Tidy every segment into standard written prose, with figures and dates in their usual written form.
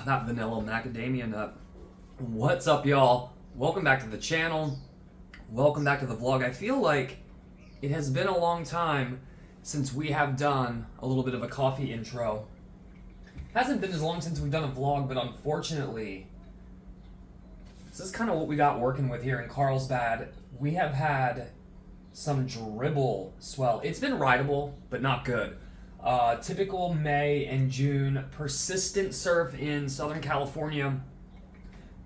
That vanilla macadamia nut. What's up, y'all? Welcome back to the channel. Welcome back to the vlog. I feel like it has been a long time since we have done a little bit of a coffee intro. Hasn't been as long since we've done a vlog, but unfortunately, this is kind of what we got working with here in Carlsbad. We have had some dribble swell. It's been rideable, but not good. Typical May and June persistent surf in Southern California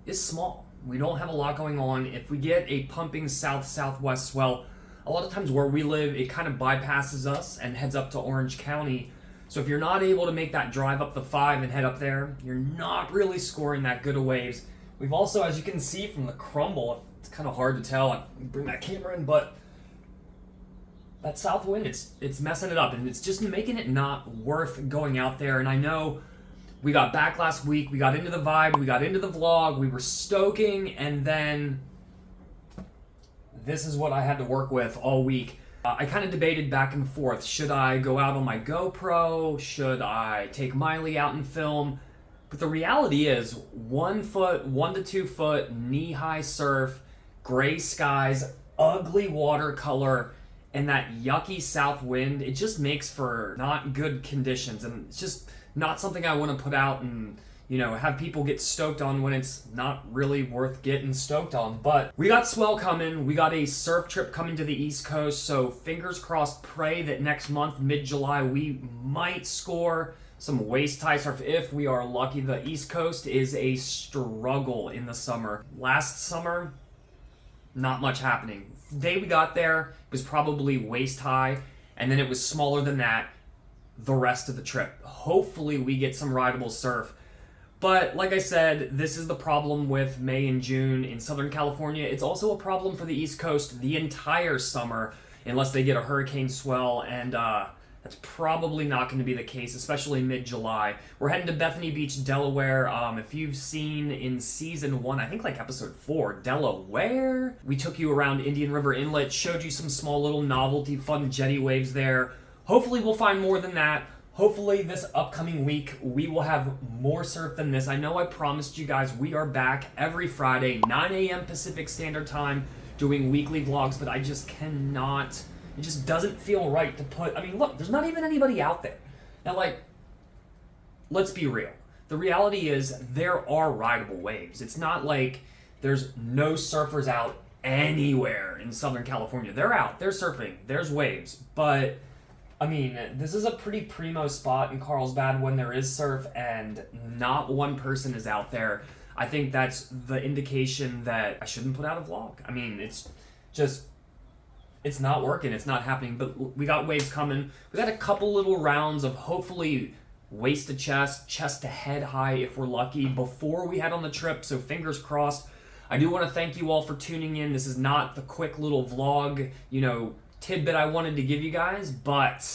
is small. We don't have a lot going on. If we get a pumping south-southwest swell, a lot of times where we live, it kind of bypasses us and heads up to Orange County. So if you're not able to make that drive up the 5 and head up there, you're not really scoring that good of waves. We've also, as you can see from the crumble, it's kind of hard to tell. I bring that camera in, but that south wind, it's messing it up, and it's just making it not worth going out there. And I know we got back last week, we got into the vibe, we got into the vlog, we were stoking, and then this is what I had to work with all week. I kind of debated back and forth. Should I go out on my GoPro? Should I take Maile out and film? But the reality is 1 to 2 foot, knee-high surf, gray skies, ugly watercolor, and that yucky south wind, it just makes for not good conditions, and it's just not something I want to put out and, you know, have people get stoked on when it's not really worth getting stoked on. But we got swell coming, we got a surf trip coming to the East Coast, so fingers crossed, pray that next month, mid-July, we might score some waist-high surf if we are lucky. The East Coast is a struggle in the summer. Last summer, not much happening. The day we got there was probably waist high, and then it was smaller than that the rest of the trip. Hopefully we get some rideable surf. But like I said, this is the problem with May and June in Southern California. It's also a problem for the East Coast the entire summer, unless they get a hurricane swell, and that's probably not going to be the case, especially mid-July. We're heading to Bethany Beach, Delaware. If you've seen in season 1, I think like episode 4, Delaware, we took you around Indian River Inlet, showed you some small little novelty fun jetty waves there. Hopefully we'll find more than that. Hopefully this upcoming week we will have more surf than this. I know I promised you guys we are back every Friday, 9 a.m. Pacific Standard Time, doing weekly vlogs, but I just cannot. It just doesn't feel right to put, I mean, look, there's not even anybody out there. Now, like, let's be real. The reality is there are rideable waves. It's not like there's no surfers out anywhere in Southern California. They're out, they're surfing, there's waves. But, I mean, this is a pretty primo spot in Carlsbad when there is surf and not one person is out there. I think that's the indication that I shouldn't put out a vlog. I mean, it's just, it's not working, it's not happening, but we got waves coming. We got a couple little rounds of hopefully waist to chest, chest to head high if we're lucky before we head on the trip, so fingers crossed. I do want to thank you all for tuning in. This is not the quick little vlog, you know, tidbit I wanted to give you guys, but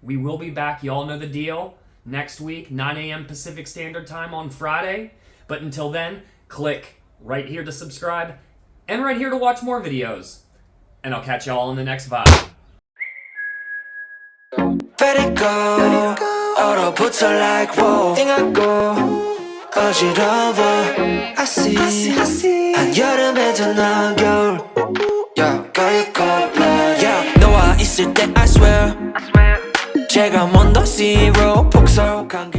we will be back. You all know the deal. Next week, 9 a.m. Pacific Standard Time on Friday. But until then, click right here to subscribe and right here to watch more videos. And I'll catch y'all in the next vibe. Let it go. 얼어붙어 like whoa. 띵하고 어지러워. I see. 한여름에도 넌 겨울. Yeah, 가요 콜라. Yeah, 너와 있을 때 I swear. 제가 먼저 zero. 폭설한